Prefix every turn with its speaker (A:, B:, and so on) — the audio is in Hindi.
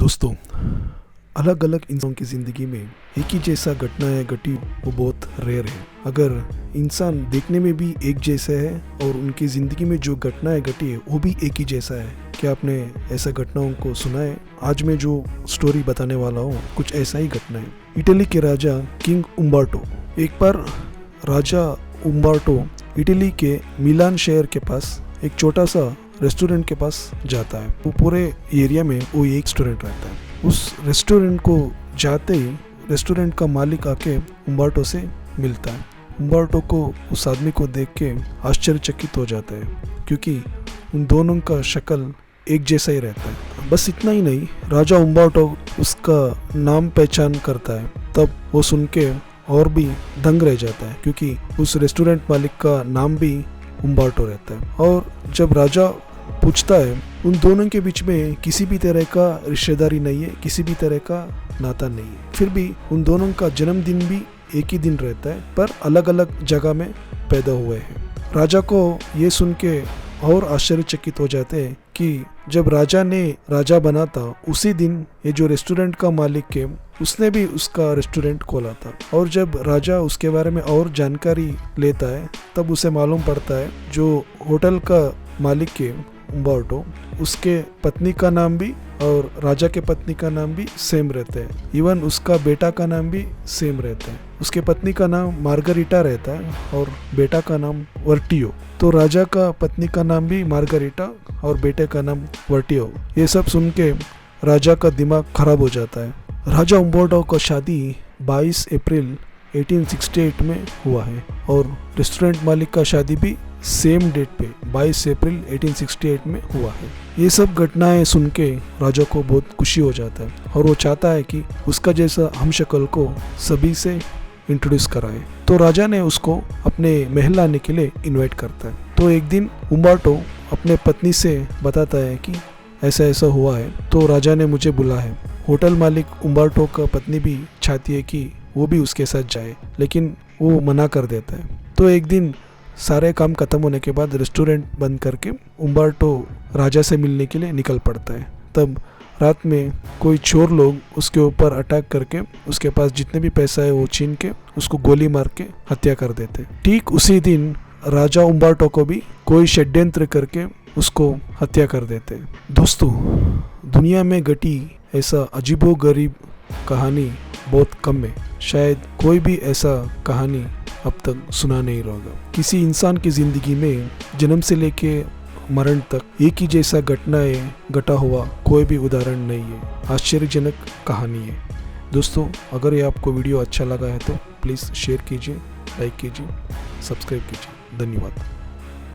A: दोस्तों, अलग अलग इंसान की ज़िंदगी में एक ही जैसा घटनाएं घटी वो बहुत रेयर है। अगर इंसान देखने में भी एक जैसा है और उनकी ज़िंदगी में जो घटनाएं घटी है वो भी एक ही जैसा है। क्या आपने ऐसा घटनाओं को सुना है? आज मैं जो स्टोरी बताने वाला हूँ कुछ ऐसा ही घटना है। इटली के राजा किंग उम्बर्टो। एक बार राजा उम्बर्टो इटली के मिलान शहर के पास एक छोटा सा रेस्टोरेंट के पास जाता है। वो पूरे एरिया में वो एक रेस्टोरेंट रहता है। उस रेस्टोरेंट को जाते ही रेस्टोरेंट का मालिक आके उम्बर्टो से मिलता है। उम्बर्टो को उस आदमी को देख के आश्चर्यचकित हो जाता है, क्योंकि उन दोनों का शक्ल एक जैसा ही रहता है। बस इतना ही नहीं, राजा उम्बर्टो उसका नाम पहचान करता है। तब वो सुन के और भी दंग रह जाता है, क्योंकि उस रेस्टोरेंट मालिक का नाम भी उम्बर्टो रहता है। और जब राजा पूछता है, उन दोनों के बीच में किसी भी तरह का रिश्तेदारी नहीं है, किसी भी तरह का नाता नहीं है। फिर भी उन दोनों का जन्मदिन भी एक ही दिन रहता है, पर अलग अलग जगह में पैदा हुए हैं। राजा को ये सुन के और आश्चर्यचकित हो जाते हैं कि जब राजा ने राजा बना था उसी दिन ये जो रेस्टोरेंट का मालिक है उसने भी उसका रेस्टोरेंट खोला था। और जब राजा उसके बारे में और जानकारी लेता है तब उसे मालूम पड़ता है जो होटल का मालिक है उम्बर्टो, उसके पत्नी का नाम भी और राजा के पत्नी का नाम भी सेम रहता है। इवन उसका बेटा का नाम भी सेम रहता है। उसके पत्नी का नाम मार्गरीटा रहता है और बेटा का नाम वर्टियो। तो राजा का पत्नी का नाम भी मार्गरीटा और बेटे का नाम वर्टियो। ये सब सुन के राजा का दिमाग खराब हो जाता है। राजा उम्बर्टो का शादी 22 अप्रैल 1868 में हुआ है और रेस्टोरेंट मालिक का शादी भी सेम डेट पे 22 अप्रैल 1868 में हुआ है। ये सब घटनाएं सुन के राजा को बहुत खुशी हो जाता है और वो चाहता है कि उसका जैसा हमशक्ल को सभी से इंट्रोड्यूस कराए। तो राजा ने उसको अपने महल आने के लिए इनवाइट करता है। तो एक दिन उम्बर्टो अपने पत्नी से बताता है कि ऐसा ऐसा हुआ है, तो राजा ने मुझे बुला है। होटल मालिक उम्बर्टो का पत्नी भी चाहती है कि वो भी उसके साथ जाए, लेकिन वो मना कर देता है। तो एक दिन सारे काम खत्म होने के बाद रेस्टोरेंट बंद करके उम्बर्टो राजा से मिलने के लिए निकल पड़ता है। तब रात में कोई चोर लोग उसके ऊपर अटैक करके उसके पास जितने भी पैसा है वो छीन के उसको गोली मार के हत्या कर देते। ठीक उसी दिन राजा उम्बर्टो को भी कोई षड्यंत्र करके उसको हत्या कर देते। दोस्तों, दुनिया में घटी ऐसा अजीबोगरीब कहानी बहुत कम है। शायद कोई भी ऐसा कहानी अब तक सुना नहीं होगा। किसी इंसान की ज़िंदगी में जन्म से लेके मरण तक एक ही जैसा घटनाएं घटा हुआ कोई भी उदाहरण नहीं है। आश्चर्यजनक कहानी है। दोस्तों, अगर ये आपको वीडियो अच्छा लगा है तो प्लीज़ शेयर कीजिए, लाइक कीजिए, सब्सक्राइब कीजिए। धन्यवाद।